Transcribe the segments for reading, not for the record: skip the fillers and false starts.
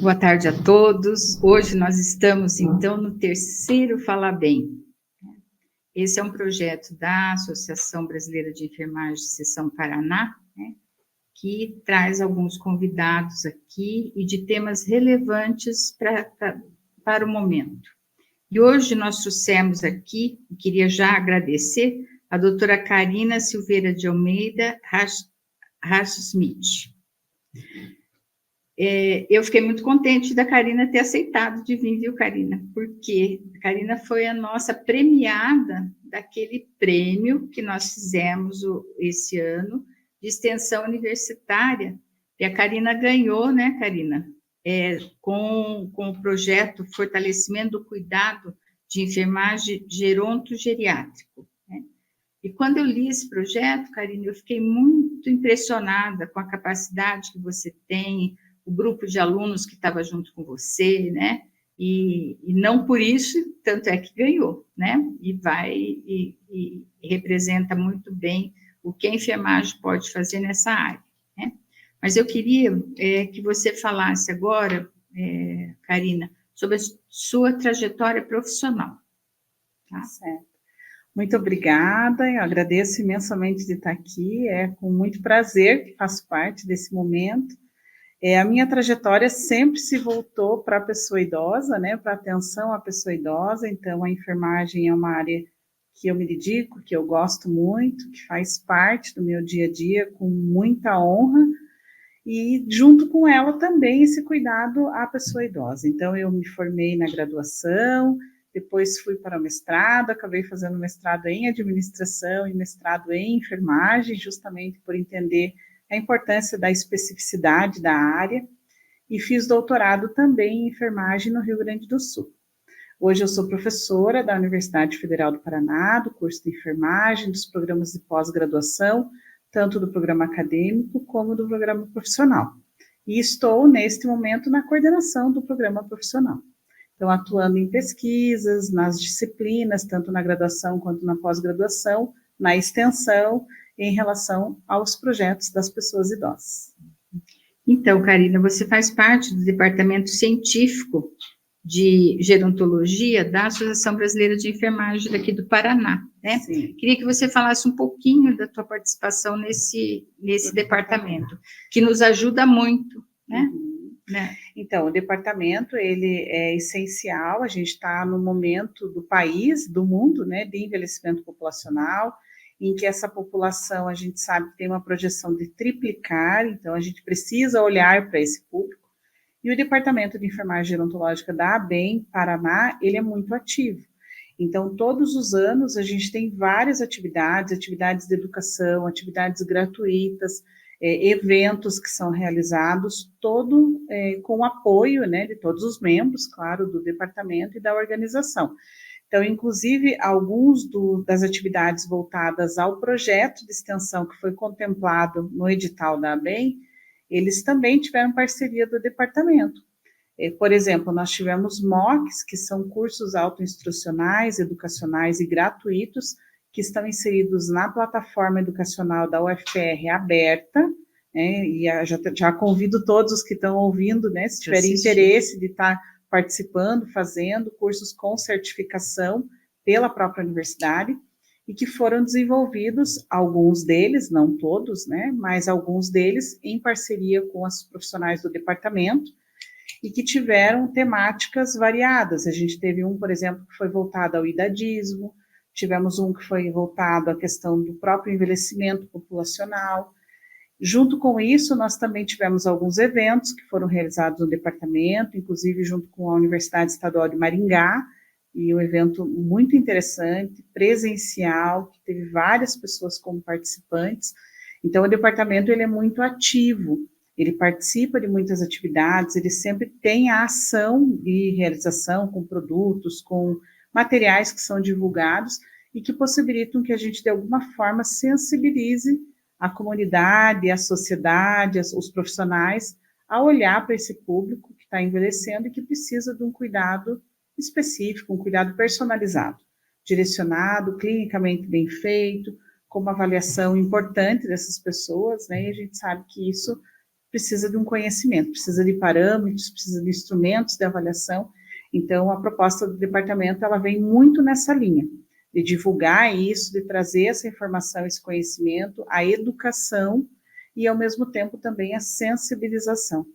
Boa tarde a todos. Hoje nós estamos, então, no terceiro Fala Bem. Esse é um projeto da Associação Brasileira de Enfermagem, Seção Paraná, né, que traz alguns convidados aqui e de temas relevantes para o momento. E hoje nós trouxemos aqui, queria já agradecer, a doutora Karina Silveira de Almeida Rasch-Smith. Eu fiquei muito contente da Karina ter aceitado de vir, viu, Karina? Porque a Karina foi a nossa premiada daquele prêmio que nós fizemos esse ano de extensão universitária, e a Karina ganhou, né, Karina? Com o projeto Fortalecimento do Cuidado de Enfermagem Gerontogeriátrico. Né? E quando eu li esse projeto, Karina, eu fiquei muito impressionada com a capacidade que você tem, o grupo de alunos que estava junto com você, né? E não por isso, tanto é que ganhou, né? E representa muito bem o que a enfermagem pode fazer nessa área, né? Mas eu queria que você falasse agora, Karina, sobre a sua trajetória profissional. Tá certo. Muito obrigada, eu agradeço imensamente de estar aqui, com muito prazer que faço parte desse momento. A minha trajetória sempre se voltou para a pessoa idosa, né, para a atenção à pessoa idosa, então a enfermagem é uma área que eu me dedico, que eu gosto muito, que faz parte do meu dia a dia com muita honra, e junto com ela também esse cuidado à pessoa idosa. Então eu me formei na graduação, depois fui para o mestrado, acabei fazendo mestrado em administração e mestrado em enfermagem, justamente por entender a importância da especificidade da área, e fiz doutorado também em enfermagem no Rio Grande do Sul. Hoje eu sou professora da Universidade Federal do Paraná, do curso de enfermagem, dos programas de pós-graduação, tanto do programa acadêmico como do programa profissional. E estou, neste momento, na coordenação do programa profissional. Então, atuando em pesquisas, nas disciplinas, tanto na graduação quanto na pós-graduação, na extensão, em relação aos projetos das pessoas idosas. Então, Karina, você faz parte do departamento científico de gerontologia da Associação Brasileira de Enfermagem daqui do Paraná, né? Sim. Queria que você falasse um pouquinho da tua participação nesse departamento, que nos ajuda muito, né? Né? Então, o departamento, ele é essencial, a gente está no momento do país, do mundo, né, de envelhecimento populacional, em que essa população, a gente sabe que tem uma projeção de triplicar, então a gente precisa olhar para esse público, e o Departamento de Enfermagem Gerontológica da ABEM, Paraná, ele é muito ativo. Então, todos os anos, a gente tem várias atividades de educação, atividades gratuitas, eventos que são realizados, todo com o apoio, né, de todos os membros, claro, do departamento e da organização. Então, inclusive, alguns das atividades voltadas ao projeto de extensão que foi contemplado no edital da ABEM, eles também tiveram parceria do departamento. Por exemplo, nós tivemos MOOCs, que são cursos autoinstrucionais, educacionais e gratuitos, que estão inseridos na plataforma educacional da UFPR aberta, né, e já convido todos os que estão ouvindo, né, se tiverem interesse de estar participando, fazendo cursos com certificação pela própria universidade, e que foram desenvolvidos, alguns deles, não todos, né, mas alguns deles em parceria com os profissionais do departamento, e que tiveram temáticas variadas. A gente teve um, por exemplo, que foi voltado ao idadismo, tivemos um que foi voltado à questão do próprio envelhecimento populacional. Junto com isso, nós também tivemos alguns eventos que foram realizados no departamento, inclusive junto com a Universidade Estadual de Maringá, e um evento muito interessante, presencial, que teve várias pessoas como participantes. Então, o departamento ele é muito ativo, ele participa de muitas atividades, ele sempre tem a ação e realização com produtos, com materiais que são divulgados e que possibilitam que a gente, de alguma forma, sensibilize a comunidade, a sociedade, os profissionais, a olhar para esse público que está envelhecendo e que precisa de um cuidado específico, um cuidado personalizado, direcionado, clinicamente bem feito, com uma avaliação importante dessas pessoas, né? E a gente sabe que isso precisa de um conhecimento, precisa de parâmetros, precisa de instrumentos de avaliação. Então, a proposta do departamento, ela vem muito nessa linha, de divulgar isso, de trazer essa informação, esse conhecimento, a educação e, ao mesmo tempo, também a sensibilização.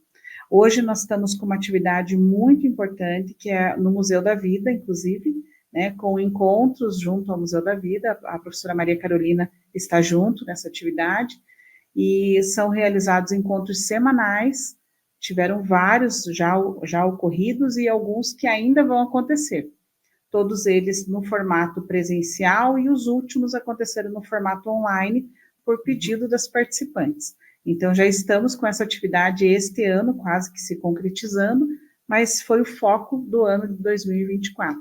Hoje, nós estamos com uma atividade muito importante, que é no Museu da Vida, inclusive, né, com encontros junto ao Museu da Vida. A professora Maria Carolina está junto nessa atividade, e são realizados encontros semanais. Tiveram vários já ocorridos e alguns que ainda vão acontecer. Todos eles no formato presencial e os últimos aconteceram no formato online por pedido das participantes. Então, já estamos com essa atividade este ano, quase que se concretizando, mas foi o foco do ano de 2024.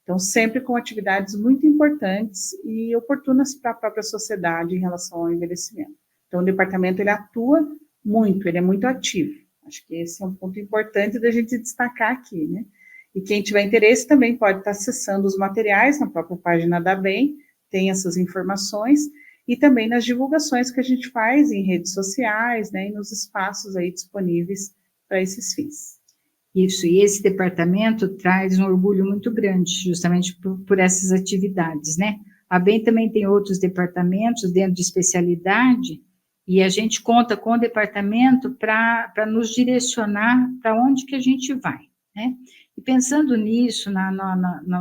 Então, sempre com atividades muito importantes e oportunas para a própria sociedade em relação ao envelhecimento. Então, o departamento, ele atua muito, ele é muito ativo. Acho que esse é um ponto importante da gente destacar aqui, né? E quem tiver interesse também pode estar acessando os materiais na própria página da BEM, tem essas informações, e também nas divulgações que a gente faz em redes sociais, né, e nos espaços aí disponíveis para esses fins. Isso, e esse departamento traz um orgulho muito grande, justamente por essas atividades, né? A BEM também tem outros departamentos dentro de especialidade, e a gente conta com o departamento para nos direcionar para onde que a gente vai, né? E pensando nisso,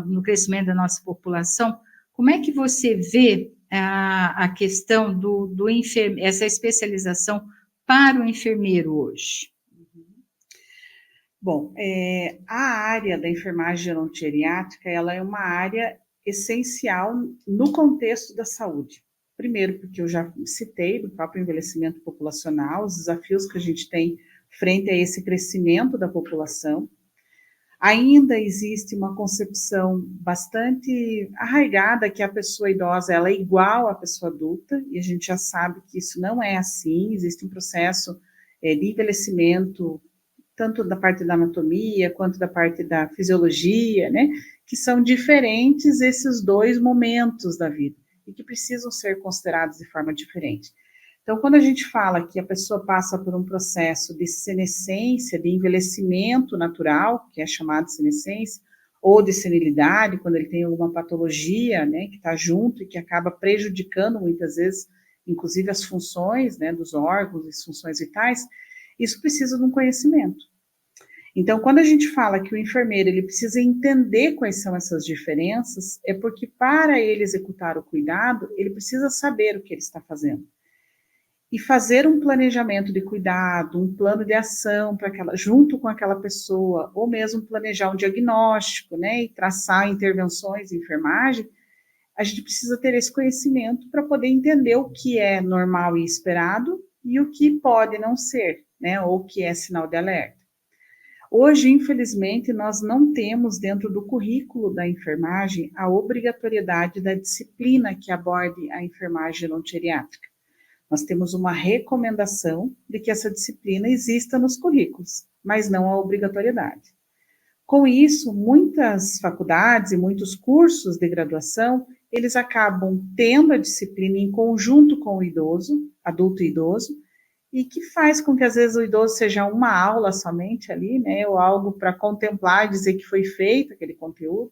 no crescimento da nossa população, como é que você vê a questão do enfermeiro, essa especialização para o enfermeiro hoje? Bom, a área da enfermagem gerontogeriátrica, ela é uma área essencial no contexto da saúde. Primeiro, porque eu já citei do próprio envelhecimento populacional, os desafios que a gente tem frente a esse crescimento da população. Ainda existe uma concepção bastante arraigada que a pessoa idosa ela é igual à pessoa adulta, e a gente já sabe que isso não é assim, existe um processo de envelhecimento, tanto da parte da anatomia, quanto da parte da fisiologia, né, que são diferentes esses dois momentos da vida, e que precisam ser considerados de forma diferente. Então, quando a gente fala que a pessoa passa por um processo de senescência, de envelhecimento natural, que é chamado de senescência, ou de senilidade, quando ele tem alguma patologia, né, que está junto e que acaba prejudicando muitas vezes, inclusive as funções, né, dos órgãos, as funções vitais, isso precisa de um conhecimento. Então, quando a gente fala que o enfermeiro ele precisa entender quais são essas diferenças, é porque para ele executar o cuidado, ele precisa saber o que ele está fazendo. E fazer um planejamento de cuidado, um plano de ação para junto com aquela pessoa, ou mesmo planejar um diagnóstico, né, e traçar intervenções de enfermagem, a gente precisa ter esse conhecimento para poder entender o que é normal e esperado e o que pode não ser, né, ou o que é sinal de alerta. Hoje, infelizmente, nós não temos dentro do currículo da enfermagem a obrigatoriedade da disciplina que aborde a enfermagem gerontogeriátrica. Nós temos uma recomendação de que essa disciplina exista nos currículos, mas não a obrigatoriedade. Com isso, muitas faculdades e muitos cursos de graduação, eles acabam tendo a disciplina em conjunto com o idoso, adulto e idoso, e que faz com que às vezes o idoso seja uma aula somente ali, né, ou algo para contemplar e dizer que foi feito aquele conteúdo,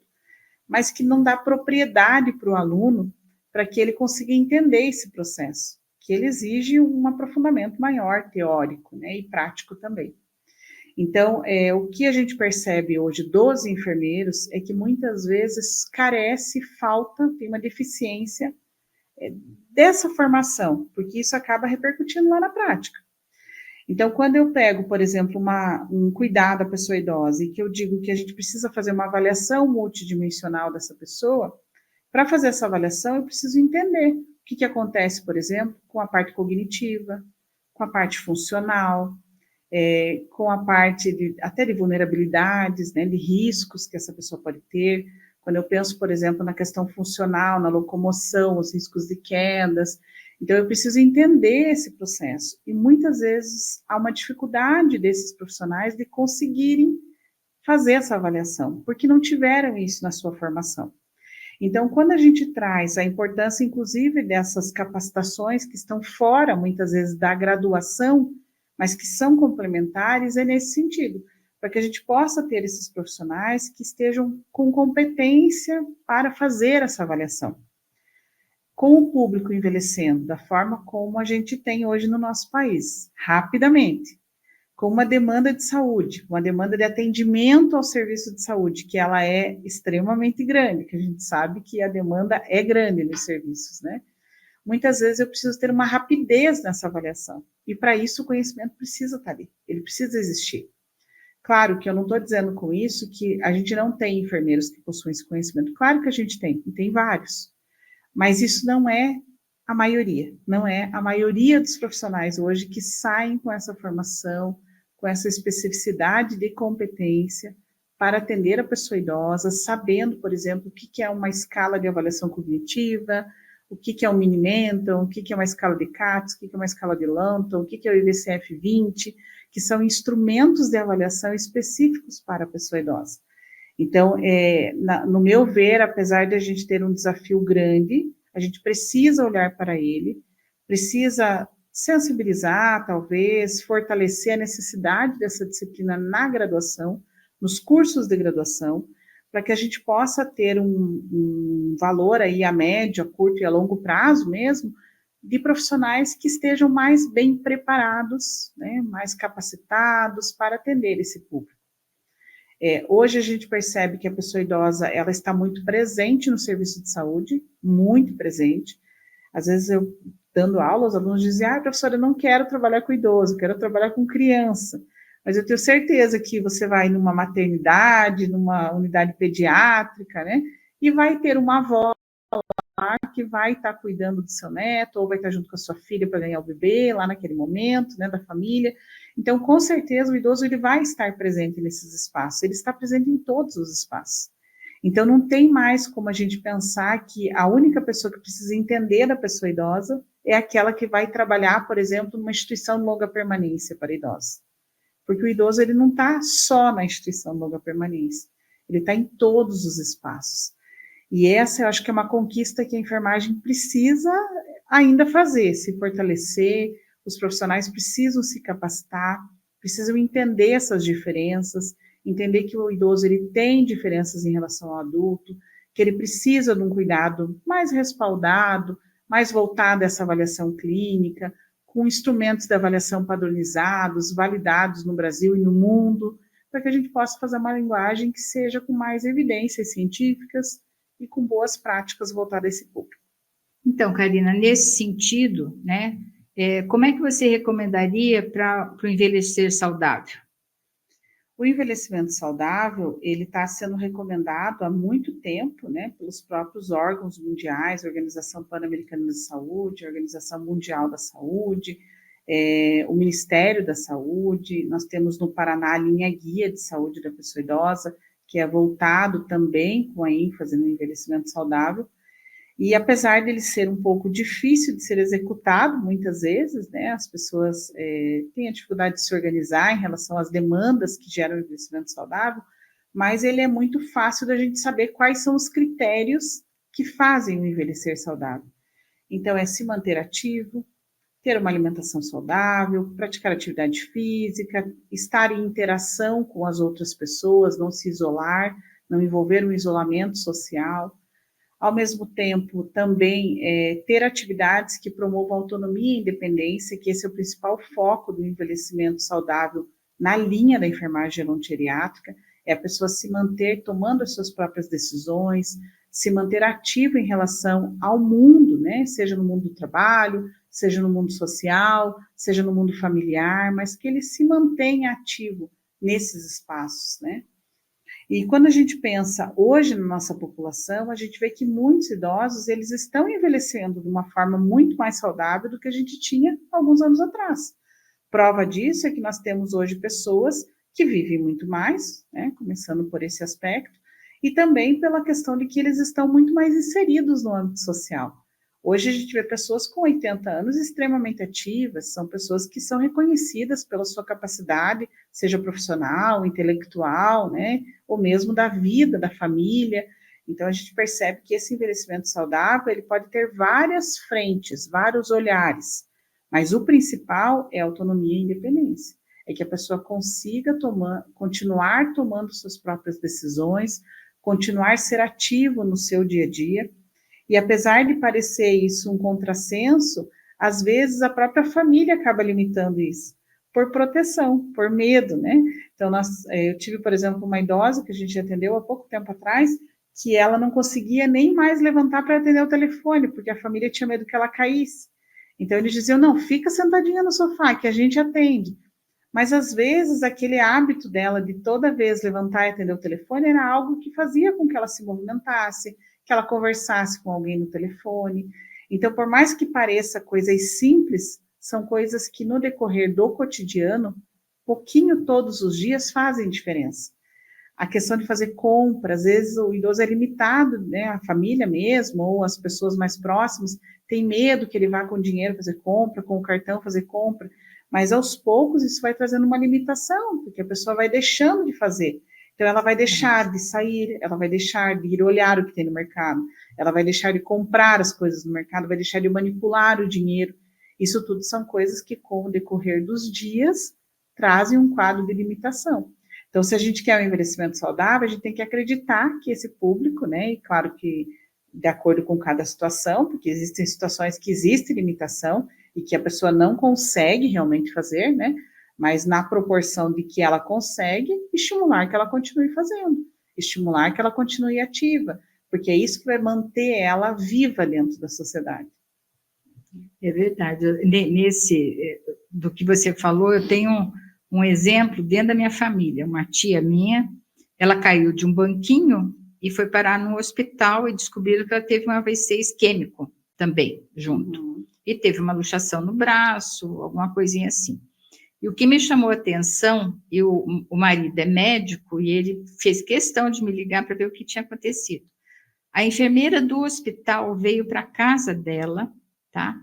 mas que não dá propriedade para o aluno para que ele consiga entender esse processo, que ele exige um aprofundamento maior, teórico, né, e prático também. Então, o que a gente percebe hoje dos enfermeiros é que muitas vezes carece, falta, tem uma deficiência dessa formação, porque isso acaba repercutindo lá na prática. Então, quando eu pego, por exemplo, um cuidado à pessoa idosa e que eu digo que a gente precisa fazer uma avaliação multidimensional dessa pessoa, para fazer essa avaliação eu preciso entender o que acontece, por exemplo, com a parte cognitiva, com a parte funcional, com a parte até de vulnerabilidades, né, de riscos que essa pessoa pode ter. Quando eu penso, por exemplo, na questão funcional, na locomoção, os riscos de quedas, então eu preciso entender esse processo. E muitas vezes há uma dificuldade desses profissionais de conseguirem fazer essa avaliação, porque não tiveram isso na sua formação. Então, quando a gente traz a importância, inclusive, dessas capacitações que estão fora, muitas vezes, da graduação, mas que são complementares é nesse sentido, para que a gente possa ter esses profissionais que estejam com competência para fazer essa avaliação. Com o público envelhecendo da forma como a gente tem hoje no nosso país, rapidamente, com uma demanda de saúde, uma demanda de atendimento ao serviço de saúde, que ela é extremamente grande, que a gente sabe que a demanda é grande nos serviços, né? Muitas vezes eu preciso ter uma rapidez nessa avaliação, e para isso o conhecimento precisa estar ali, ele precisa existir. Claro que eu não estou dizendo com isso que a gente não tem enfermeiros que possuem esse conhecimento, claro que a gente tem, e tem vários, mas isso não é a maioria, não é a maioria dos profissionais hoje que saem com essa formação, com essa especificidade de competência para atender a pessoa idosa, sabendo, por exemplo, o que é uma escala de avaliação cognitiva, o que é um Mini-Mental, o que é uma escala de CATS, o que é uma escala de Lambton, o que é o IVCF-20, que são instrumentos de avaliação específicos para a pessoa idosa. Então, no meu ver, apesar de a gente ter um desafio grande, a gente precisa olhar para ele, precisa sensibilizar, talvez, fortalecer a necessidade dessa disciplina na graduação, nos cursos de graduação, para que a gente possa ter um valor aí a médio, a curto e a longo prazo mesmo, de profissionais que estejam mais bem preparados, né, mais capacitados para atender esse público. Hoje a gente percebe que a pessoa idosa, ela está muito presente no serviço de saúde, muito presente. Às vezes eu, dando aula, os alunos dizem, professora, eu não quero trabalhar com idoso, eu quero trabalhar com criança. Mas eu tenho certeza que você vai numa maternidade, numa unidade pediátrica, né? E vai ter uma avó lá que vai estar cuidando do seu neto, ou vai estar junto com a sua filha para ganhar o bebê, lá naquele momento, né, da família. Então, com certeza, o idoso ele vai estar presente nesses espaços, ele está presente em todos os espaços. Então, não tem mais como a gente pensar que a única pessoa que precisa entender da pessoa idosa é aquela que vai trabalhar, por exemplo, numa instituição de longa permanência para idosos. Porque o idoso ele não está só na instituição de longa permanência, ele está em todos os espaços. E essa eu acho que é uma conquista que a enfermagem precisa ainda fazer, se fortalecer, os profissionais precisam se capacitar, precisam entender essas diferenças, entender que o idoso ele tem diferenças em relação ao adulto, que ele precisa de um cuidado mais respaldado, mais voltado a essa avaliação clínica, com instrumentos de avaliação padronizados, validados no Brasil e no mundo, para que a gente possa fazer uma linguagem que seja com mais evidências científicas e com boas práticas voltadas a esse público. Então, Karina, nesse sentido, né, como é que você recomendaria para o envelhecer saudável? O envelhecimento saudável, ele está sendo recomendado há muito tempo, né, pelos próprios órgãos mundiais, Organização Pan-Americana da Saúde, Organização Mundial da Saúde, o Ministério da Saúde. Nós temos no Paraná a linha guia de saúde da pessoa idosa, que é voltado também com a ênfase no envelhecimento saudável. E apesar dele ser um pouco difícil de ser executado, muitas vezes, né, as pessoas têm a dificuldade de se organizar em relação às demandas que geram o envelhecimento saudável, mas ele é muito fácil da gente saber quais são os critérios que fazem o envelhecer saudável. Então, é se manter ativo, ter uma alimentação saudável, praticar atividade física, estar em interação com as outras pessoas, não se isolar, não envolver um isolamento social. Ao mesmo tempo, também ter atividades que promovam autonomia e independência, que esse é o principal foco do envelhecimento saudável na linha da enfermagem gerontogeriátrica, é a pessoa se manter tomando as suas próprias decisões, se manter ativa em relação ao mundo, né? Seja no mundo do trabalho, seja no mundo social, seja no mundo familiar, mas que ele se mantenha ativo nesses espaços, né? E quando a gente pensa hoje na nossa população, a gente vê que muitos idosos, eles estão envelhecendo de uma forma muito mais saudável do que a gente tinha alguns anos atrás. Prova disso é que nós temos hoje pessoas que vivem muito mais, né, começando por esse aspecto, e também pela questão de que eles estão muito mais inseridos no âmbito social. Hoje a gente vê pessoas com 80 anos extremamente ativas, são pessoas que são reconhecidas pela sua capacidade, seja profissional, intelectual, né, ou mesmo da vida, da família. Então a gente percebe que esse envelhecimento saudável, ele pode ter várias frentes, vários olhares. Mas o principal é autonomia e independência. É que a pessoa consiga continuar tomando suas próprias decisões, continuar a ser ativo no seu dia a dia. E apesar de parecer isso um contrassenso, às vezes a própria família acaba limitando isso, por proteção, por medo, né? Então, eu tive, por exemplo, uma idosa que a gente atendeu há pouco tempo atrás, que ela não conseguia nem mais levantar para atender o telefone, porque a família tinha medo que ela caísse. Então, eles diziam, não, fica sentadinha no sofá, que a gente atende. Mas, às vezes, aquele hábito dela de toda vez levantar e atender o telefone era algo que fazia com que ela se movimentasse, que ela conversasse com alguém no telefone. Então, por mais que pareça coisas simples, são coisas que no decorrer do cotidiano, pouquinho todos os dias fazem diferença. A questão de fazer compra, às vezes o idoso é limitado, né, a família mesmo, ou as pessoas mais próximas, tem medo que ele vá com dinheiro fazer compra, com o cartão fazer compra, mas aos poucos isso vai trazendo uma limitação, porque a pessoa vai deixando de fazer. Então, ela vai deixar de sair, ela vai deixar de ir olhar o que tem no mercado, ela vai deixar de comprar as coisas no mercado, vai deixar de manipular o dinheiro. Isso tudo são coisas que, com o decorrer dos dias, trazem um quadro de limitação. Então, se a gente quer um envelhecimento saudável, a gente tem que acreditar que esse público, né, e claro que de acordo com cada situação, porque existem situações que existe limitação e que a pessoa não consegue realmente fazer, né, mas na proporção de que ela consegue, estimular que ela continue fazendo, estimular que ela continue ativa, porque é isso que vai manter ela viva dentro da sociedade. É verdade. Do que você falou, eu tenho um exemplo dentro da minha família. Uma tia minha, ela caiu de um banquinho e foi parar no hospital e descobriram que ela teve um AVC isquêmico também, junto. Uhum. E teve uma luxação no braço, alguma coisinha assim. E o que me chamou a atenção, o marido é médico e ele fez questão de me ligar para ver o que tinha acontecido. A enfermeira do hospital veio para a casa dela, tá?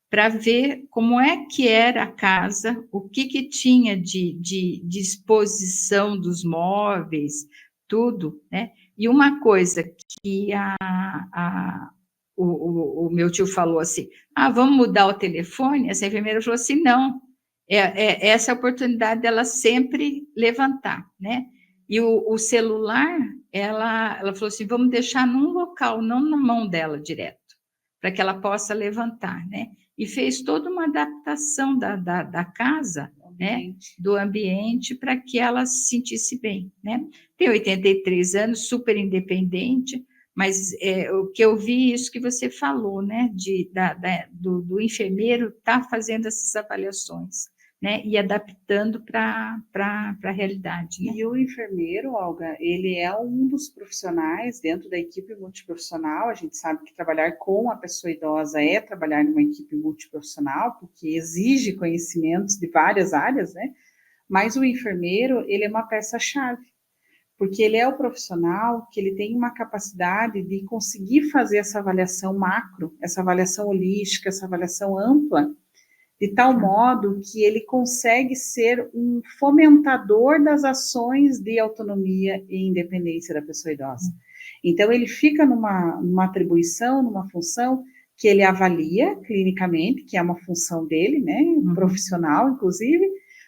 Para ver como é que era a casa, o que tinha de disposição dos móveis, tudo, né? E uma coisa que o meu tio falou assim, vamos mudar o telefone? Essa enfermeira falou assim, não, essa é a oportunidade dela sempre levantar, né? E o celular, ela falou assim, vamos deixar num local, não na mão dela direto, para que ela possa levantar, né? E fez toda uma adaptação da casa, né? Do ambiente, para que ela se sentisse bem, né? Tem 83 anos, super independente, mas o que eu vi, isso que você falou, né? Do enfermeiro estar fazendo essas avaliações, né, e adaptando para a realidade. Né? E o enfermeiro, Olga, ele é um dos profissionais dentro da equipe multiprofissional. A gente sabe que trabalhar com a pessoa idosa é trabalhar numa equipe multiprofissional, porque exige conhecimentos de várias áreas, né? Mas o enfermeiro, ele é uma peça-chave, porque ele é o profissional que ele tem uma capacidade de conseguir fazer essa avaliação macro, essa avaliação holística, essa avaliação ampla, de tal modo que ele consegue ser um fomentador das ações de autonomia e independência da pessoa idosa. Então, ele fica numa atribuição, numa função que ele avalia clinicamente, que é uma função dele, né, profissional, inclusive,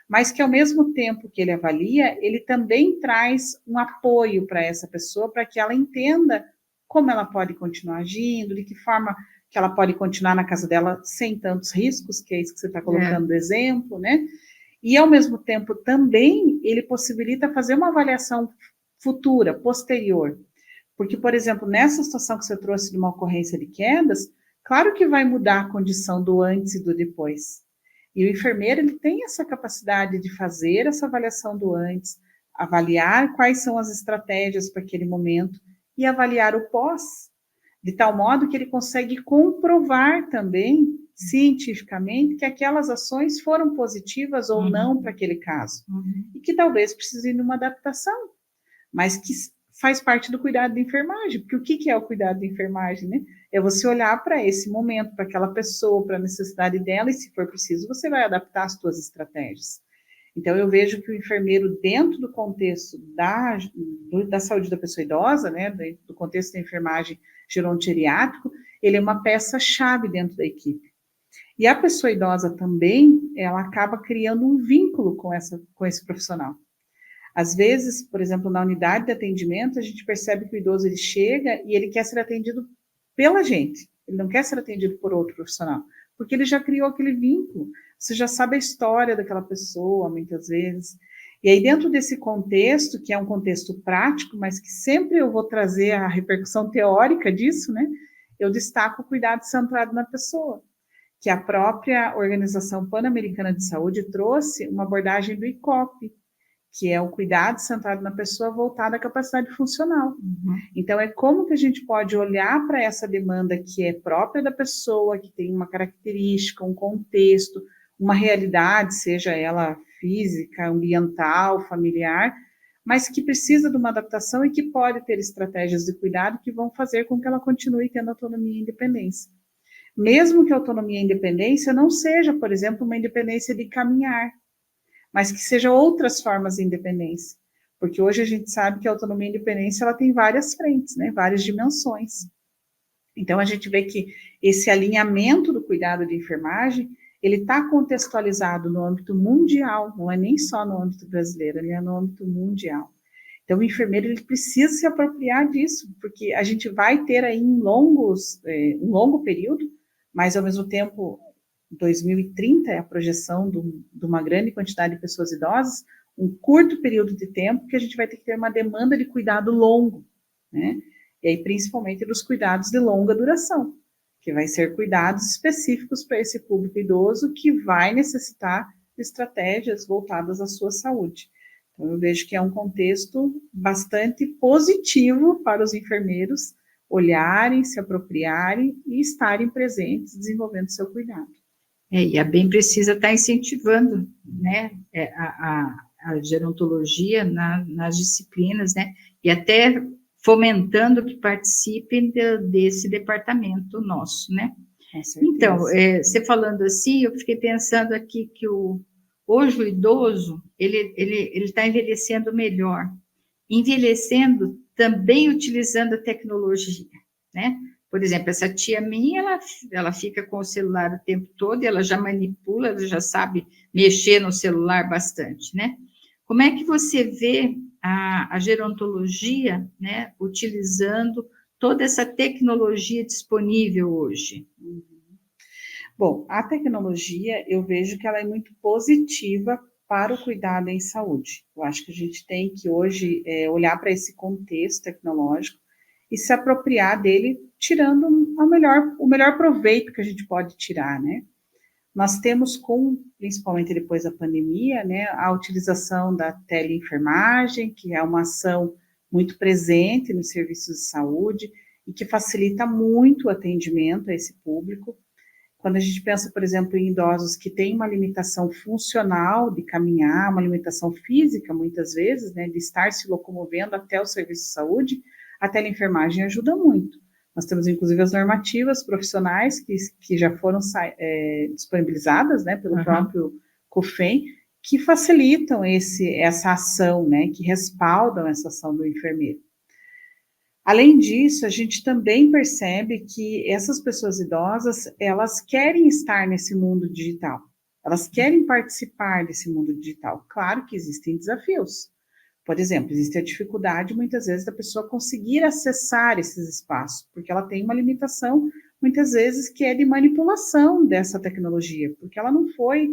mas que ao mesmo tempo que ele avalia, ele também traz um apoio para essa pessoa, para que ela entenda como ela pode continuar agindo, de que forma que ela pode continuar na casa dela sem tantos riscos, que é isso que você está colocando do exemplo, né? E, ao mesmo tempo, também, ele possibilita fazer uma avaliação futura, posterior. Porque, por exemplo, nessa situação que você trouxe de uma ocorrência de quedas, claro que vai mudar a condição do antes e do depois. E o enfermeiro, ele tem essa capacidade de fazer essa avaliação do antes, avaliar quais são as estratégias para aquele momento e avaliar o pós, de tal modo que ele consegue comprovar também, cientificamente, que aquelas ações foram positivas ou não para aquele caso. E que talvez precise de uma adaptação, mas que faz parte do cuidado de enfermagem. Porque o que é o cuidado de enfermagem, né? É você olhar para esse momento, para aquela pessoa, para a necessidade dela, e se for preciso, você vai adaptar as suas estratégias. Então, eu vejo que o enfermeiro, dentro do contexto da saúde da pessoa idosa, né, do contexto da enfermagem gerontogeriátrico, ele é uma peça-chave dentro da equipe. E a pessoa idosa também, ela acaba criando um vínculo com esse profissional. Às vezes, por exemplo, na unidade de atendimento, a gente percebe que o idoso ele chega e ele quer ser atendido pela gente, ele não quer ser atendido por outro profissional, porque ele já criou aquele vínculo, você já sabe a história daquela pessoa, muitas vezes. E aí, dentro desse contexto, que é um contexto prático, mas que sempre eu vou trazer a repercussão teórica disso, né? Eu destaco o cuidado centrado na pessoa, que a própria Organização Pan-Americana de Saúde trouxe uma abordagem do ICOP, que é o cuidado centrado na pessoa voltado à capacidade funcional. Uhum. Então, é como que a gente pode olhar para essa demanda que é própria da pessoa, que tem uma característica, um contexto, uma realidade, seja ela física, ambiental, familiar, mas que precisa de uma adaptação e que pode ter estratégias de cuidado que vão fazer com que ela continue tendo autonomia e independência. Mesmo que a autonomia e independência não seja, por exemplo, uma independência de caminhar, mas que seja outras formas de independência. Porque hoje a gente sabe que a autonomia e a independência ela tem várias frentes, né, várias dimensões. Então a gente vê que esse alinhamento do cuidado de enfermagem, ele está contextualizado no âmbito mundial, não é nem só no âmbito brasileiro, ele é no âmbito mundial. Então o enfermeiro ele precisa se apropriar disso, porque a gente vai ter aí um longo período, mas ao mesmo tempo 2030 é a projeção de uma grande quantidade de pessoas idosas, um curto período de tempo que a gente vai ter que ter uma demanda de cuidado longo, né? E aí, principalmente dos cuidados de longa duração, que vai ser cuidados específicos para esse público idoso que vai necessitar de estratégias voltadas à sua saúde. Então, eu vejo que é um contexto bastante positivo para os enfermeiros olharem, se apropriarem e estarem presentes, desenvolvendo seu cuidado. E a BEM precisa estar incentivando, né, a gerontologia nas disciplinas, né, e até fomentando que participem desse departamento nosso, né. Então, você falando assim, eu fiquei pensando aqui que hoje o idoso, ele está envelhecendo melhor, envelhecendo também utilizando a tecnologia, né? Por exemplo, essa tia minha, ela fica com o celular o tempo todo, ela já manipula, ela já sabe mexer no celular bastante, né? Como é que você vê a gerontologia, né, utilizando toda essa tecnologia disponível hoje? Bom, a tecnologia, eu vejo que ela é muito positiva para o cuidado em saúde. Eu acho que a gente tem que hoje olhar para esse contexto tecnológico e se apropriar dele, tirando o melhor proveito que a gente pode tirar, né? Nós temos, principalmente depois da pandemia, né, a utilização da teleenfermagem, que é uma ação muito presente nos serviços de saúde e que facilita muito o atendimento a esse público. Quando a gente pensa, por exemplo, em idosos que têm uma limitação funcional de caminhar, uma limitação física, muitas vezes, né, de estar se locomovendo até o serviço de saúde, a teleenfermagem ajuda muito. Nós temos, inclusive, as normativas profissionais que já foram disponibilizadas, né, pelo próprio COFEM, que facilitam essa ação, né, que respaldam essa ação do enfermeiro. Além disso, a gente também percebe que essas pessoas idosas, elas querem estar nesse mundo digital, elas querem participar desse mundo digital. Claro que existem desafios. Por exemplo, existe a dificuldade, muitas vezes, da pessoa conseguir acessar esses espaços, porque ela tem uma limitação, muitas vezes, que é de manipulação dessa tecnologia, porque ela não foi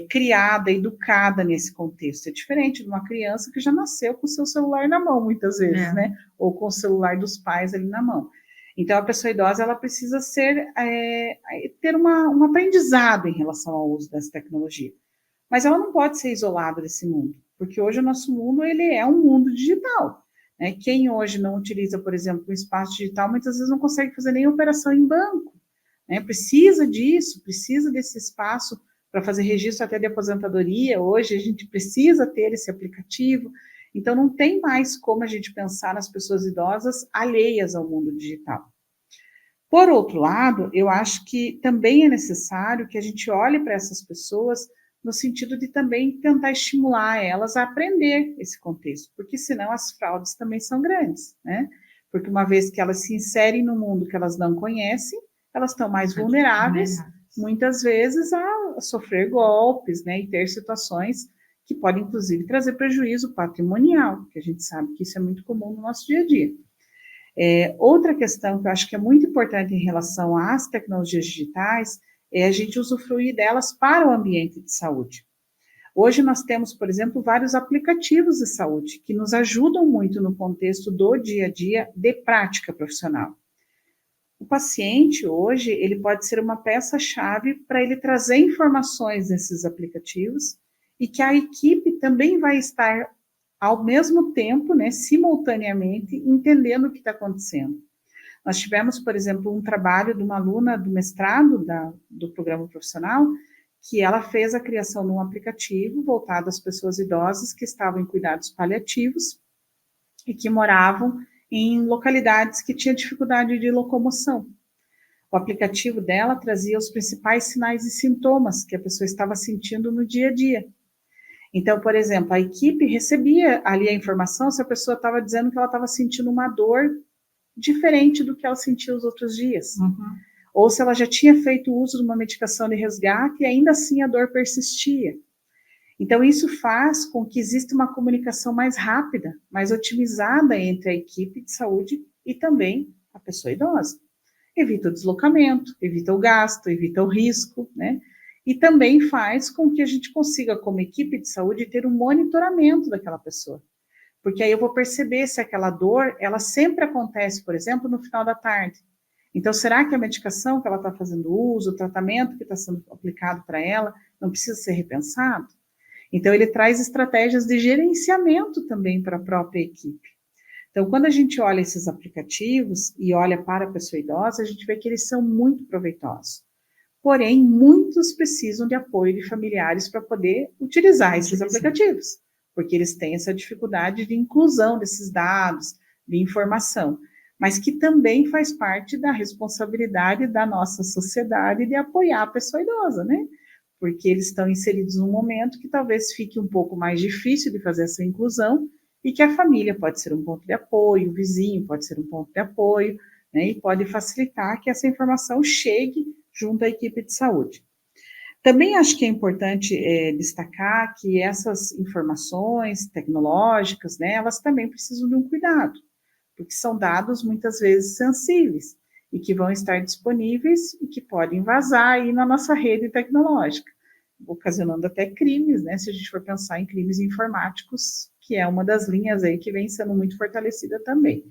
criada, educada nesse contexto. É diferente de uma criança que já nasceu com o seu celular na mão, muitas vezes, né? Ou com o celular dos pais ali na mão. Então, a pessoa idosa, ela precisa ter um aprendizado em relação ao uso dessa tecnologia. Mas ela não pode ser isolada desse mundo, porque hoje o nosso mundo, ele é um mundo digital. Né? Quem hoje não utiliza, por exemplo, o espaço digital, muitas vezes não consegue fazer nem operação em banco. Né? Precisa disso, precisa desse espaço para fazer registro até de aposentadoria. Hoje a gente precisa ter esse aplicativo. Então, não tem mais como a gente pensar nas pessoas idosas alheias ao mundo digital. Por outro lado, eu acho que também é necessário que a gente olhe para essas pessoas no sentido de também tentar estimular elas a aprender esse contexto, porque senão as fraudes também são grandes, né? Porque uma vez que elas se inserem no mundo que elas não conhecem, elas estão mais vulneráveis muitas vezes a sofrer golpes, né, e ter situações que podem, inclusive, trazer prejuízo patrimonial, que a gente sabe que isso é muito comum no nosso dia a dia. Outra questão que eu acho que é muito importante em relação às tecnologias digitais é a gente usufruir delas para o ambiente de saúde. Hoje nós temos, por exemplo, vários aplicativos de saúde que nos ajudam muito no contexto do dia a dia de prática profissional. O paciente hoje, ele pode ser uma peça-chave para ele trazer informações nesses aplicativos e que a equipe também vai estar ao mesmo tempo, né, simultaneamente, entendendo o que está acontecendo. Nós tivemos, por exemplo, um trabalho de uma aluna do mestrado do programa profissional, que ela fez a criação de um aplicativo voltado às pessoas idosas que estavam em cuidados paliativos e que moravam em localidades que tinham dificuldade de locomoção. O aplicativo dela trazia os principais sinais e sintomas que a pessoa estava sentindo no dia a dia. Então, por exemplo, a equipe recebia ali a informação se a pessoa estava dizendo que ela estava sentindo uma dor diferente do que ela sentia os outros dias. Uhum. Ou se ela já tinha feito uso de uma medicação de resgate e ainda assim a dor persistia. Então, isso faz com que exista uma comunicação mais rápida, mais otimizada entre a equipe de saúde e também a pessoa idosa. Evita o deslocamento, evita o gasto, evita o risco, né? E também faz com que a gente consiga, como equipe de saúde, ter um monitoramento daquela pessoa. Porque aí eu vou perceber se aquela dor, ela sempre acontece, por exemplo, no final da tarde. Então, será que a medicação que ela está fazendo uso, o tratamento que está sendo aplicado para ela, não precisa ser repensado? Então, ele traz estratégias de gerenciamento também para a própria equipe. Então, quando a gente olha esses aplicativos e olha para a pessoa idosa, a gente vê que eles são muito proveitosos. Porém, muitos precisam de apoio de familiares para poder utilizar esses aplicativos, porque eles têm essa dificuldade de inclusão desses dados, de informação, mas que também faz parte da responsabilidade da nossa sociedade de apoiar a pessoa idosa, né? Porque eles estão inseridos num momento que talvez fique um pouco mais difícil de fazer essa inclusão e que a família pode ser um ponto de apoio, o vizinho pode ser um ponto de apoio, né, e pode facilitar que essa informação chegue junto à equipe de saúde. Também acho que é importante destacar que essas informações tecnológicas, né, elas também precisam de um cuidado, porque são dados muitas vezes sensíveis e que vão estar disponíveis e que podem vazar aí na nossa rede tecnológica, ocasionando até crimes, né, se a gente for pensar em crimes informáticos, que é uma das linhas aí que vem sendo muito fortalecida também.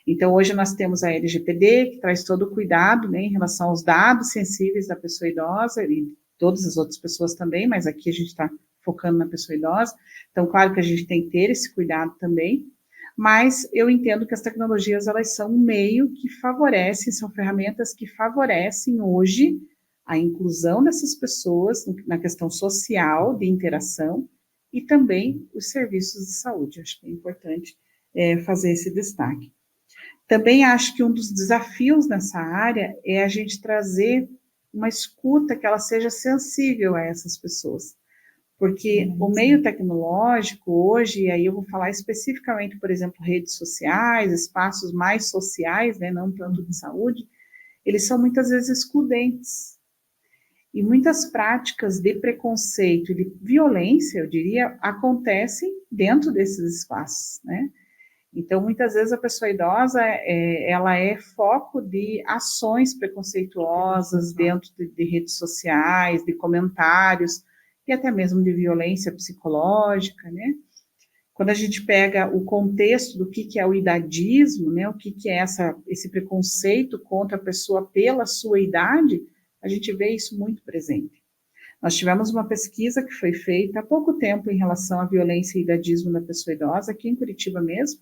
Então, hoje nós temos a LGPD, que traz todo o cuidado, né, em relação aos dados sensíveis da pessoa idosa e todas as outras pessoas também, mas aqui a gente está focando na pessoa idosa. Então, claro que a gente tem que ter esse cuidado também, mas eu entendo que as tecnologias, elas são um meio que favorecem, são ferramentas que favorecem hoje a inclusão dessas pessoas na questão social, de interação, e também os serviços de saúde. Acho que é importante fazer esse destaque. Também acho que um dos desafios nessa área é a gente trazer uma escuta que ela seja sensível a essas pessoas. Porque o meio tecnológico hoje, e aí eu vou falar especificamente, por exemplo, redes sociais, espaços mais sociais, né, não tanto de saúde, eles são muitas vezes excludentes. E muitas práticas de preconceito e de violência, eu diria, acontecem dentro desses espaços, né? Então, muitas vezes a pessoa idosa, ela é foco de ações preconceituosas dentro de redes sociais, de comentários, e até mesmo de violência psicológica, né? Quando a gente pega o contexto do que é o idadismo, né, o que é esse preconceito contra a pessoa pela sua idade, a gente vê isso muito presente. Nós tivemos uma pesquisa que foi feita há pouco tempo em relação à violência e idadismo da pessoa idosa, aqui em Curitiba mesmo,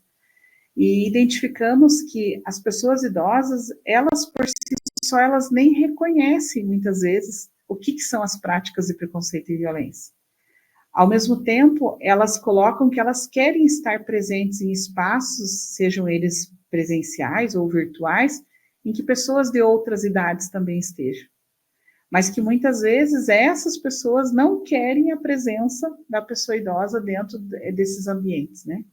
e identificamos que as pessoas idosas, elas por si só, elas nem reconhecem muitas vezes o que são as práticas de preconceito e violência. Ao mesmo tempo, elas colocam que elas querem estar presentes em espaços, sejam eles presenciais ou virtuais, em que pessoas de outras idades também estejam. Mas que muitas vezes essas pessoas não querem a presença da pessoa idosa dentro desses ambientes, né?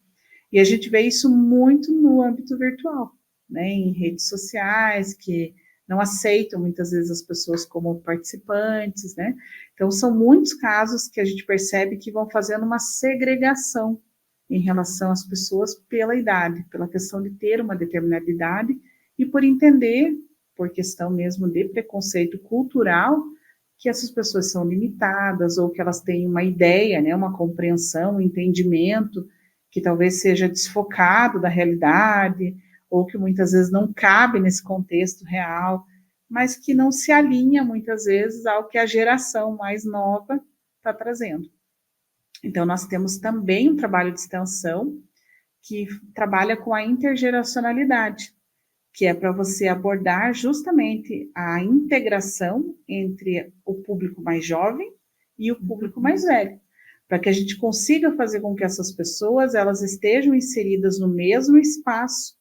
E a gente vê isso muito no âmbito virtual, né? Em redes sociais, que não aceitam muitas vezes as pessoas como participantes, né? Então, são muitos casos que a gente percebe que vão fazendo uma segregação em relação às pessoas pela idade, pela questão de ter uma determinada idade e por entender, por questão mesmo de preconceito cultural, que essas pessoas são limitadas ou que elas têm uma ideia, né, uma compreensão, um entendimento que talvez seja desfocado da realidade ou que muitas vezes não cabe nesse contexto real, mas que não se alinha muitas vezes ao que a geração mais nova está trazendo. Então, nós temos também um trabalho de extensão que trabalha com a intergeracionalidade, que é para você abordar justamente a integração entre o público mais jovem e o público mais velho, para que a gente consiga fazer com que essas pessoas elas estejam inseridas no mesmo espaço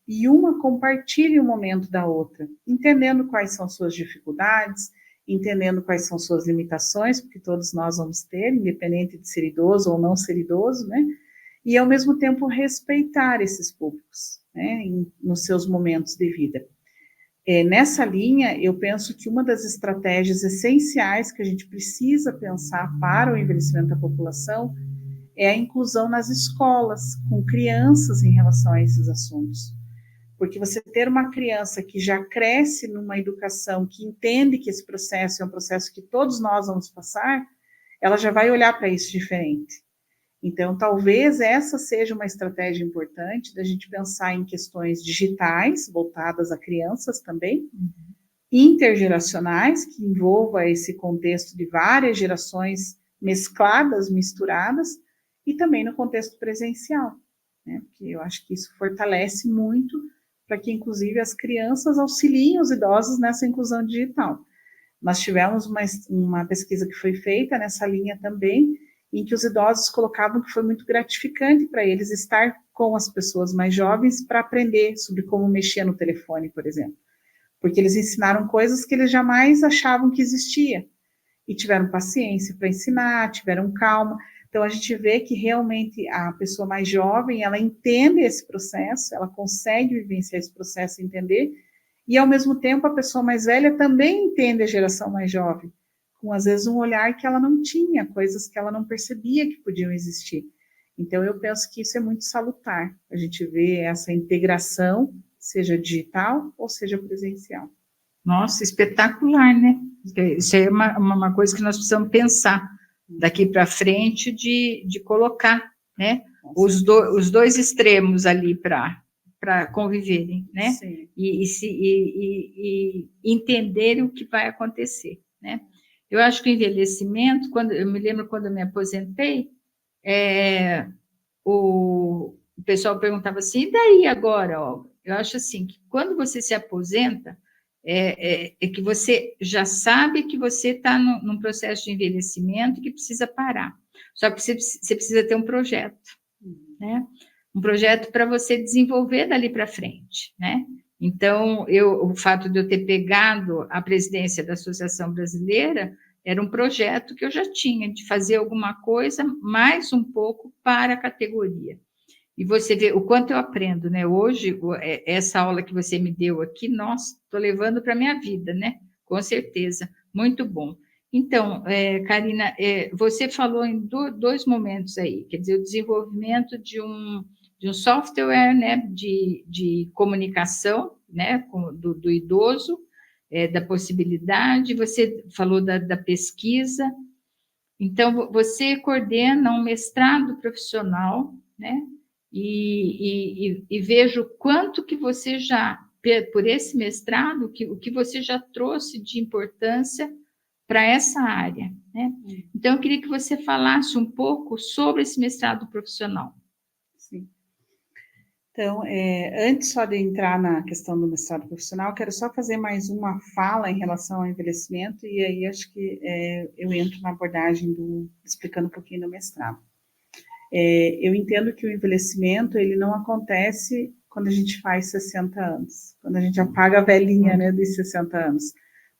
e uma compartilhe o momento da outra, entendendo quais são suas dificuldades, entendendo quais são suas limitações, porque todos nós vamos ter, independente de ser idoso ou não ser idoso, né? E, ao mesmo tempo, respeitar esses públicos, né, nos seus momentos de vida. Nessa linha, eu penso que uma das estratégias essenciais que a gente precisa pensar para o envelhecimento da população é a inclusão nas escolas, com crianças em relação a esses assuntos. Porque você ter uma criança que já cresce numa educação, que entende que esse processo é um processo que todos nós vamos passar, ela já vai olhar para isso diferente. Então, talvez essa seja uma estratégia importante da gente pensar em questões digitais, voltadas a crianças também, intergeracionais, que envolva esse contexto de várias gerações mescladas, misturadas, e também no contexto presencial, né? Porque eu acho que isso fortalece muito para que, inclusive, as crianças auxiliem os idosos nessa inclusão digital. Nós tivemos uma pesquisa que foi feita nessa linha também, em que os idosos colocavam que foi muito gratificante para eles estar com as pessoas mais jovens para aprender sobre como mexer no telefone, por exemplo. Porque eles ensinaram coisas que eles jamais achavam que existia. E tiveram paciência para ensinar, tiveram calma. Então, a gente vê que realmente a pessoa mais jovem, ela entende esse processo, ela consegue vivenciar esse processo, entender, e, ao mesmo tempo, a pessoa mais velha também entende a geração mais jovem, com, às vezes, um olhar que ela não tinha, coisas que ela não percebia que podiam existir. Então, eu penso que isso é muito salutar, a gente vê essa integração, seja digital ou seja presencial. Nossa, espetacular, né? Isso é uma coisa que nós precisamos pensar daqui para frente de colocar, né? Os dois extremos ali para conviverem, né? Sim. E entenderem o que vai acontecer, né? Eu acho que o envelhecimento, eu me lembro quando eu me aposentei, o pessoal perguntava assim, e daí agora, Olga? Eu acho assim, que quando você se aposenta, que você já sabe que você está num processo de envelhecimento e que precisa parar. Só que você precisa ter um projeto, né? Um projeto para você desenvolver dali para frente, né? Então, o fato de eu ter pegado a presidência da Associação Brasileira era um projeto que eu já tinha, de fazer alguma coisa mais um pouco para a categoria. E você vê o quanto eu aprendo, né? Hoje, essa aula que você me deu aqui, nossa, estou levando para a minha vida, né? Com certeza, muito bom. Então, Karina, você falou em dois momentos aí, quer dizer, o desenvolvimento de um software, né, de comunicação, né, do idoso, da possibilidade, você falou da pesquisa. Então, você coordena um mestrado profissional, né? E vejo quanto que você já, por esse mestrado, o que você já trouxe de importância para essa área, né? Então, eu queria que você falasse um pouco sobre esse mestrado profissional. Sim. Então, antes só de entrar na questão do mestrado profissional, quero só fazer mais uma fala em relação ao envelhecimento, e aí acho que eu entro na abordagem explicando um pouquinho do mestrado. Eu entendo que o envelhecimento, ele não acontece quando a gente faz 60 anos, quando a gente apaga a velhinha, né, dos 60 anos.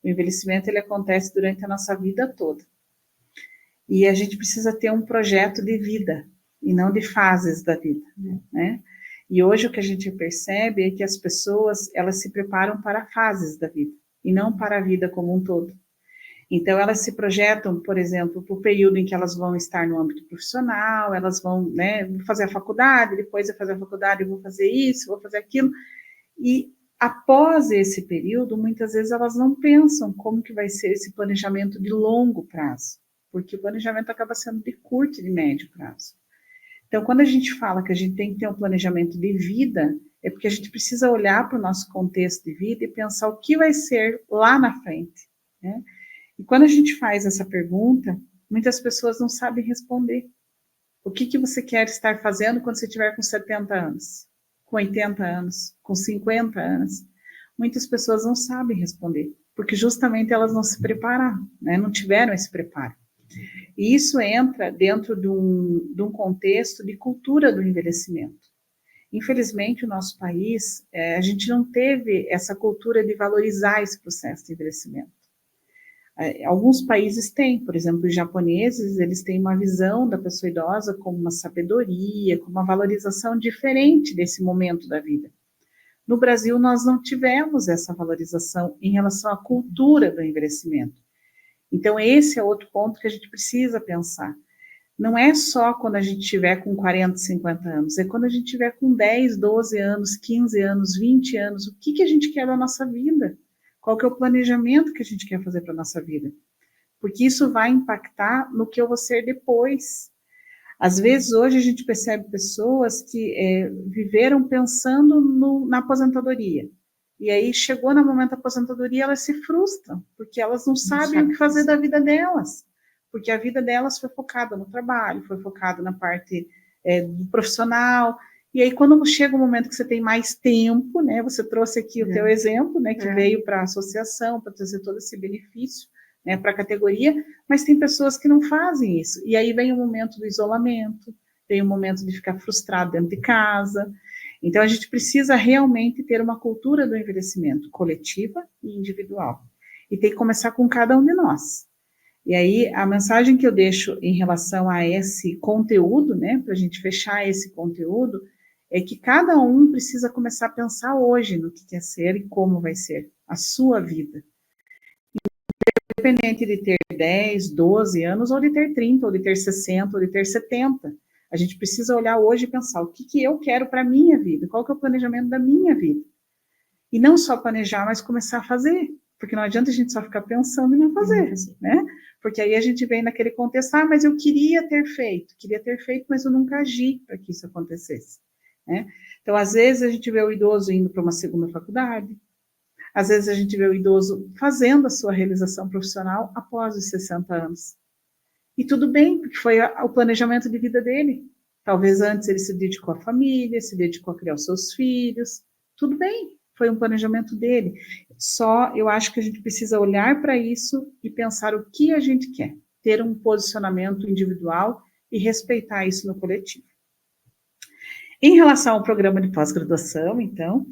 O envelhecimento, ele acontece durante a nossa vida toda. E a gente precisa ter um projeto de vida, e não de fases da vida, né? E hoje o que a gente percebe é que as pessoas, elas se preparam para fases da vida, e não para a vida como um todo. Então, elas se projetam, por exemplo, para o período em que elas vão estar no âmbito profissional, elas vão, né, vou fazer a faculdade, depois de fazer a faculdade, vou fazer isso, vou fazer aquilo. E após esse período, muitas vezes elas não pensam como que vai ser esse planejamento de longo prazo, porque o planejamento acaba sendo de curto e de médio prazo. Então, quando a gente fala que a gente tem que ter um planejamento de vida, é porque a gente precisa olhar para o nosso contexto de vida e pensar o que vai ser lá na frente, né? E quando a gente faz essa pergunta, muitas pessoas não sabem responder. O que você quer estar fazendo quando você estiver com 70 anos, com 80 anos, com 50 anos? Muitas pessoas não sabem responder, porque justamente elas não se prepararam, né? Não tiveram esse preparo. E isso entra dentro de um contexto de cultura do envelhecimento. Infelizmente, o nosso país, a gente não teve essa cultura de valorizar esse processo de envelhecimento. Alguns países têm, por exemplo, os japoneses, eles têm uma visão da pessoa idosa como uma sabedoria, como uma valorização diferente desse momento da vida. No Brasil, nós não tivemos essa valorização em relação à cultura do envelhecimento. Então, esse é outro ponto que a gente precisa pensar. Não é só quando a gente estiver com 40, 50 anos, é quando a gente estiver com 10, 12 anos, 15 anos, 20 anos, o que a gente quer da nossa vida? Qual que é o planejamento que a gente quer fazer para a nossa vida? Porque isso vai impactar no que eu vou ser depois. Às vezes, hoje, a gente percebe pessoas que viveram pensando na aposentadoria. E aí, chegou no momento da aposentadoria, elas se frustram, porque elas não sabem o que fazer da vida delas. Porque a vida delas foi focada no trabalho, foi focada na parte do profissional. E aí, quando chega o momento que você tem mais tempo, né? Você trouxe aqui o teu exemplo, né? Que veio para a associação, para trazer todo esse benefício, né, para a categoria, mas tem pessoas que não fazem isso. E aí vem o momento do isolamento, vem o momento de ficar frustrado dentro de casa. Então, a gente precisa realmente ter uma cultura do envelhecimento coletiva e individual. E tem que começar com cada um de nós. E aí, a mensagem que eu deixo em relação a esse conteúdo, né, para a gente fechar esse conteúdo, é que cada um precisa começar a pensar hoje no que quer ser e como vai ser a sua vida. Independente de ter 10, 12 anos, ou de ter 30, ou de ter 60, ou de ter 70. A gente precisa olhar hoje e pensar o que eu quero para a minha vida, qual que é o planejamento da minha vida. E não só planejar, mas começar a fazer. Porque não adianta a gente só ficar pensando e não fazer, né? Porque aí a gente vem naquele contexto, mas eu queria ter feito, mas eu nunca agi para que isso acontecesse, né? Então, às vezes, a gente vê o idoso indo para uma segunda faculdade, às vezes a gente vê o idoso fazendo a sua realização profissional após os 60 anos. E tudo bem, porque foi o planejamento de vida dele. Talvez antes ele se dedicou à família, se dedicou a criar os seus filhos. Tudo bem, foi um planejamento dele. Só eu acho que a gente precisa olhar para isso e pensar o que a gente quer. Ter um posicionamento individual e respeitar isso no coletivo. Em relação ao programa de pós-graduação, então,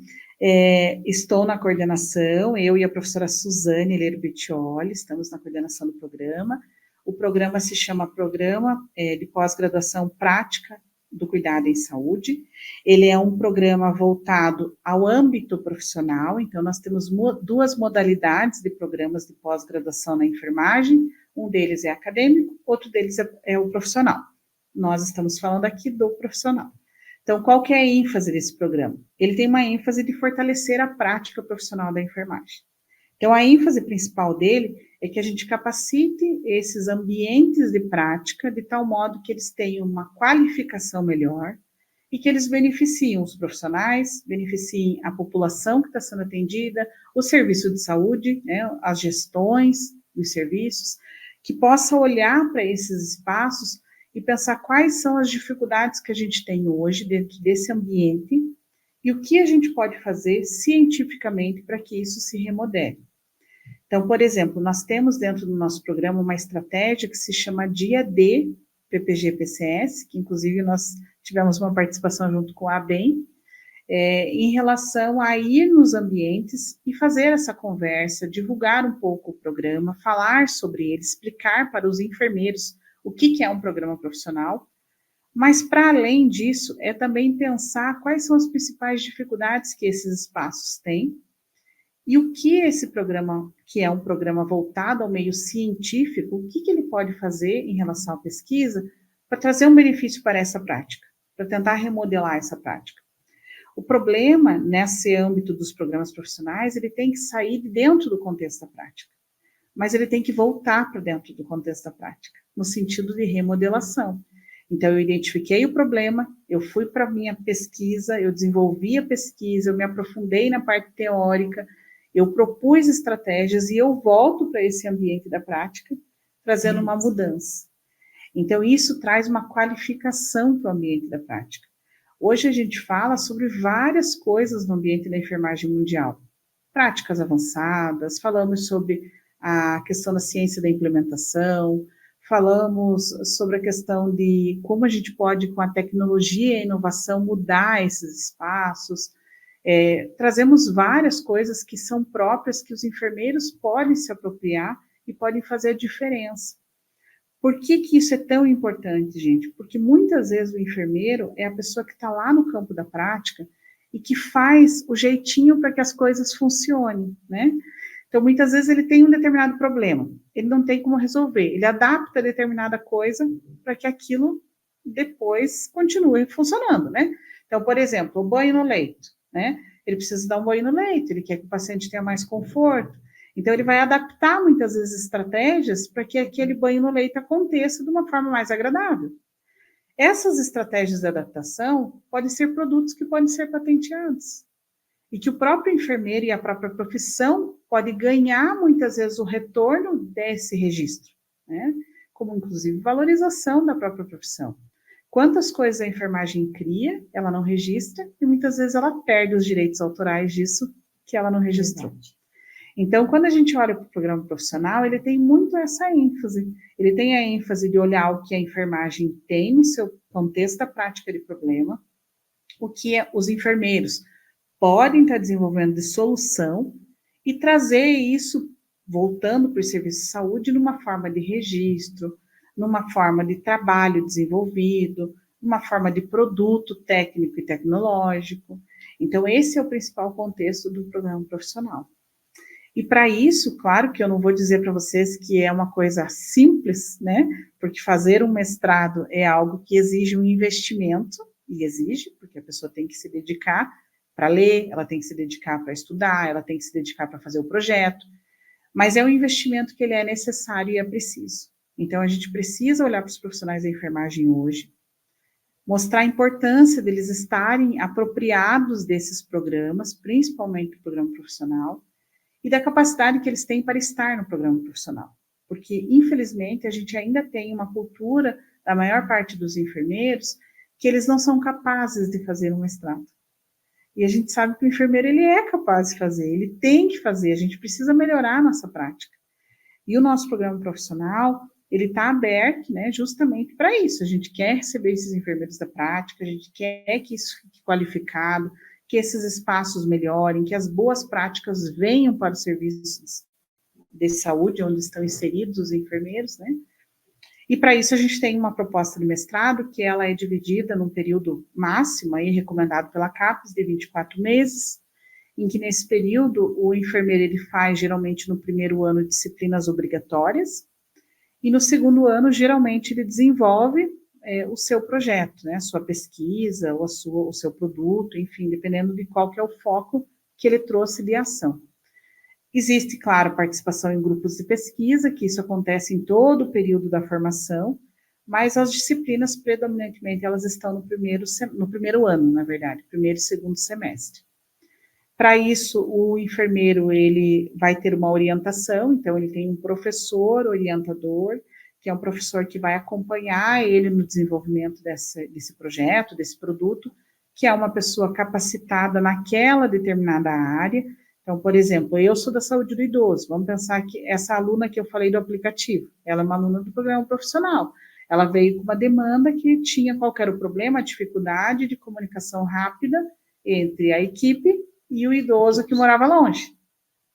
estou na coordenação, eu e a professora Suzane Leiro Bettioli, estamos na coordenação do programa. O programa se chama Programa de Pós-Graduação Prática do Cuidado em Saúde. Ele é um programa voltado ao âmbito profissional, então nós temos duas modalidades de programas de pós-graduação na enfermagem, um deles é acadêmico, outro deles é o profissional. Nós estamos falando aqui do profissional. Então, qual que é a ênfase desse programa? Ele tem uma ênfase de fortalecer a prática profissional da enfermagem. Então, a ênfase principal dele é que a gente capacite esses ambientes de prática de tal modo que eles tenham uma qualificação melhor e que eles beneficiem os profissionais, beneficiem a população que está sendo atendida, o serviço de saúde, né, as gestões dos serviços, que possa olhar para esses espaços e pensar quais são as dificuldades que a gente tem hoje dentro desse ambiente e o que a gente pode fazer cientificamente para que isso se remodele. Então, por exemplo, nós temos dentro do nosso programa uma estratégia que se chama Dia D PPG-PCS, que inclusive nós tivemos uma participação junto com a ABEM, em relação a ir nos ambientes e fazer essa conversa, divulgar um pouco o programa, falar sobre ele, explicar para os enfermeiros o que é um programa profissional, Mas, para além disso, é também pensar quais são as principais dificuldades que esses espaços têm e o que esse programa, que é um programa voltado ao meio científico, o que ele pode fazer em relação à pesquisa para trazer um benefício para essa prática, para tentar remodelar essa prática. O problema, nesse âmbito dos programas profissionais, ele tem que sair de dentro do contexto da prática, mas ele tem que voltar para dentro do contexto da prática, no sentido de remodelação. Então, eu identifiquei o problema, eu fui para a minha pesquisa, eu desenvolvi a pesquisa, eu me aprofundei na parte teórica, eu propus estratégias e eu volto para esse ambiente da prática, trazendo uma mudança. Então, isso traz uma qualificação para o ambiente da prática. Hoje a gente fala sobre várias coisas no ambiente da enfermagem mundial. Práticas avançadas, falamos sobre a questão da ciência da implementação, falamos sobre a questão de como a gente pode, com a tecnologia e a inovação, mudar esses espaços. Trazemos várias coisas que são próprias, que os enfermeiros podem se apropriar e podem fazer a diferença. Por que isso é tão importante, gente? Porque muitas vezes o enfermeiro é a pessoa que está lá no campo da prática e que faz o jeitinho para que as coisas funcionem, né? Então, muitas vezes ele tem um determinado problema, ele não tem como resolver, ele adapta determinada coisa para que aquilo depois continue funcionando, né? Então, por exemplo, o banho no leito, né? Ele precisa dar um banho no leito, ele quer que o paciente tenha mais conforto, então ele vai adaptar muitas vezes estratégias para que aquele banho no leito aconteça de uma forma mais agradável. Essas estratégias de adaptação podem ser produtos que podem ser patenteados e que o próprio enfermeiro e a própria profissão pode ganhar muitas vezes o retorno desse registro, né? Como inclusive valorização da própria profissão. Quantas coisas a enfermagem cria, ela não registra, e muitas vezes ela perde os direitos autorais disso que ela não registrou. Verdade. Então, quando a gente olha para o programa profissional, ele tem muito essa ênfase. Ele tem a ênfase de olhar o que a enfermagem tem no seu contexto da prática de problema, o que os enfermeiros podem estar desenvolvendo de solução e trazer isso, voltando para o serviço de saúde, numa forma de registro, numa forma de trabalho desenvolvido, numa forma de produto técnico e tecnológico. Então, esse é o principal contexto do programa profissional. E para isso, claro que eu não vou dizer para vocês que é uma coisa simples, né? Porque fazer um mestrado é algo que exige um investimento, e exige, porque a pessoa tem que se dedicar para ler, ela tem que se dedicar para estudar, ela tem que se dedicar para fazer o projeto, mas é um investimento que ele é necessário e é preciso. Então, a gente precisa olhar para os profissionais da enfermagem hoje, mostrar a importância deles estarem apropriados desses programas, principalmente o programa profissional, e da capacidade que eles têm para estar no programa profissional. Porque, infelizmente, a gente ainda tem uma cultura da maior parte dos enfermeiros que eles não são capazes de fazer um mestrado. E a gente sabe que o enfermeiro ele é capaz de fazer, ele tem que fazer, a gente precisa melhorar a nossa prática. E o nosso programa profissional, ele está aberto, né, justamente para isso. A gente quer receber esses enfermeiros da prática, a gente quer que isso fique qualificado, que esses espaços melhorem, que as boas práticas venham para os serviços de saúde, onde estão inseridos os enfermeiros, né? E para isso a gente tem uma proposta de mestrado, que ela é dividida num período máximo, aí recomendado pela CAPES, de 24 meses, em que nesse período o enfermeiro ele faz geralmente no primeiro ano disciplinas obrigatórias, e no segundo ano geralmente ele desenvolve o seu projeto, né, a sua pesquisa, ou o seu produto, enfim, dependendo de qual que é o foco que ele trouxe de ação. Existe, claro, participação em grupos de pesquisa, que isso acontece em todo o período da formação, mas as disciplinas, predominantemente, elas estão no primeiro ano, na verdade, primeiro e segundo semestre. Para isso, o enfermeiro, ele vai ter uma orientação, então ele tem um professor orientador, que é um professor que vai acompanhar ele no desenvolvimento desse projeto, desse produto, que é uma pessoa capacitada naquela determinada área. Então, por exemplo, eu sou da saúde do idoso, vamos pensar que essa aluna que eu falei do aplicativo, ela é uma aluna do programa profissional, ela veio com uma demanda que tinha qual era o problema, a dificuldade de comunicação rápida entre a equipe e o idoso que morava longe,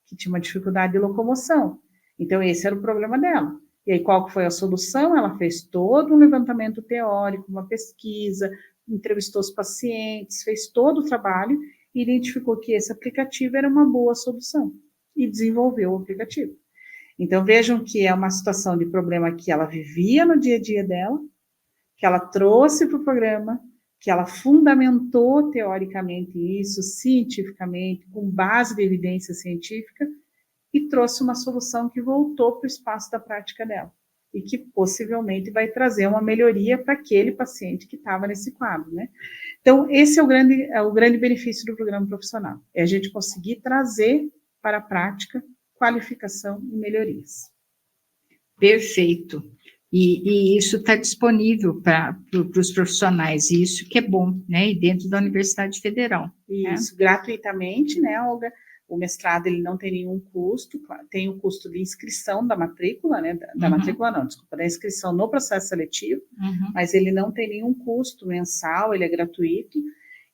que tinha uma dificuldade de locomoção. Então, esse era o problema dela. E aí, qual que foi a solução? Ela fez todo um levantamento teórico, uma pesquisa, entrevistou os pacientes, fez todo o trabalho e identificou que esse aplicativo era uma boa solução e desenvolveu o aplicativo. Então, vejam que é uma situação de problema que ela vivia no dia a dia dela, que ela trouxe para o programa, que ela fundamentou teoricamente isso, cientificamente, com base de evidência científica, e trouxe uma solução que voltou para o espaço da prática dela e que possivelmente vai trazer uma melhoria para aquele paciente que estava nesse quadro, né? Então, esse é o grande benefício do programa profissional, é a gente conseguir trazer para a prática qualificação e melhorias. Perfeito. E isso está disponível para os profissionais, e isso que é bom, né? E dentro da Universidade Federal. Isso, gratuitamente, né, Olga? O mestrado, ele não tem nenhum custo, tem o custo de inscrição da matrícula, né, matrícula não, desculpa, da inscrição no processo seletivo, mas ele não tem nenhum custo mensal, ele é gratuito,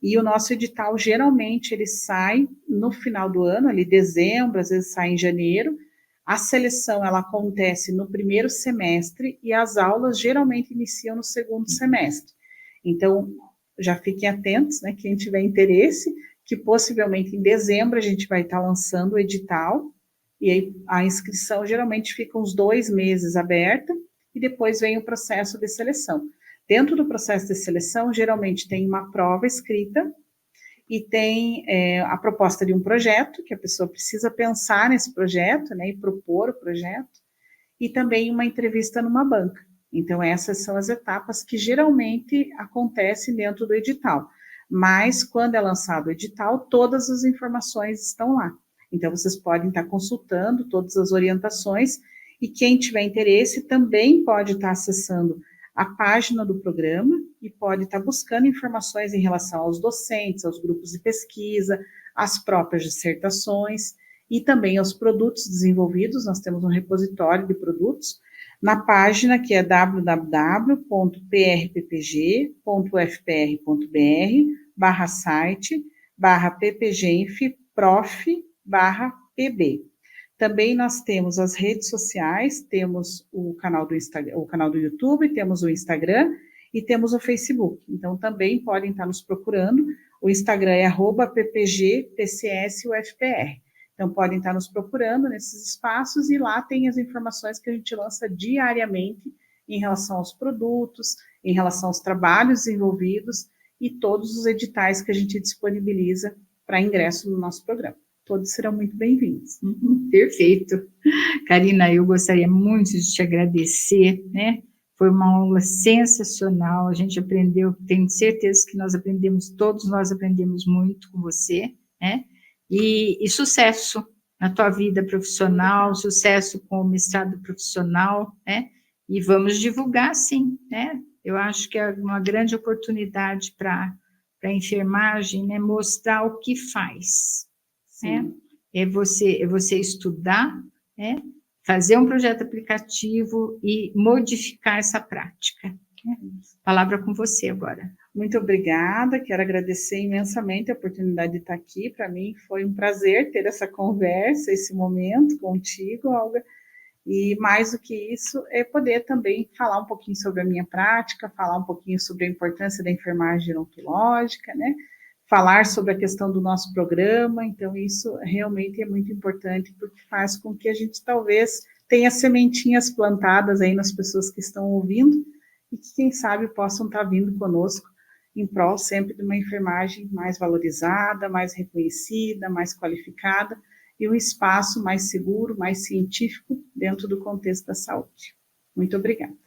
e o nosso edital, geralmente, ele sai no final do ano, ali dezembro, às vezes sai em janeiro. A seleção, ela acontece no primeiro semestre e as aulas geralmente iniciam no segundo semestre. Então, já fiquem atentos, né, quem tiver interesse, que possivelmente em dezembro a gente vai estar lançando o edital, e aí a inscrição geralmente fica uns 2 meses aberta, e depois vem o processo de seleção. Dentro do processo de seleção, geralmente tem uma prova escrita, e tem a proposta de um projeto, que a pessoa precisa pensar nesse projeto, né, e propor o projeto, e também uma entrevista numa banca. Então, essas são as etapas que geralmente acontecem dentro do edital. Mas, quando é lançado o edital, todas as informações estão lá. Então, vocês podem estar consultando todas as orientações, e quem tiver interesse também pode estar acessando a página do programa e pode estar buscando informações em relação aos docentes, aos grupos de pesquisa, às próprias dissertações e também aos produtos desenvolvidos. Nós temos um repositório de produtos na página que é www.prppg.fpr.br/site/ppgenf-prof/pb. Também nós temos as redes sociais, temos o canal do Instagram, o canal do YouTube, temos o Instagram e temos o Facebook. Então, também podem estar nos procurando. O Instagram é @ppgpcsufpr. Então, podem estar nos procurando nesses espaços e lá tem as informações que a gente lança diariamente em relação aos produtos, em relação aos trabalhos desenvolvidos e todos os editais que a gente disponibiliza para ingresso no nosso programa. Todos serão muito bem-vindos. Perfeito. Karina, eu gostaria muito de te agradecer, né? Foi uma aula sensacional, a gente aprendeu, tenho certeza que todos nós aprendemos muito com você, né? E sucesso na tua vida profissional, sucesso com o mestrado profissional, né? E vamos divulgar, sim, né? Eu acho que é uma grande oportunidade para a enfermagem, né? Mostrar o que faz. Né? É você estudar, né? Fazer um projeto aplicativo e modificar essa prática. Né? Palavra com você agora. Muito obrigada, quero agradecer imensamente a oportunidade de estar aqui. Para mim foi um prazer ter essa conversa, esse momento contigo, Olga. E mais do que isso, é poder também falar um pouquinho sobre a minha prática, falar um pouquinho sobre a importância da enfermagem gerontológica, né? Falar sobre a questão do nosso programa. Então, isso realmente é muito importante, porque faz com que a gente talvez tenha sementinhas plantadas aí nas pessoas que estão ouvindo e que, quem sabe, possam estar vindo conosco em prol sempre de uma enfermagem mais valorizada, mais reconhecida, mais qualificada e um espaço mais seguro, mais científico dentro do contexto da saúde. Muito obrigada.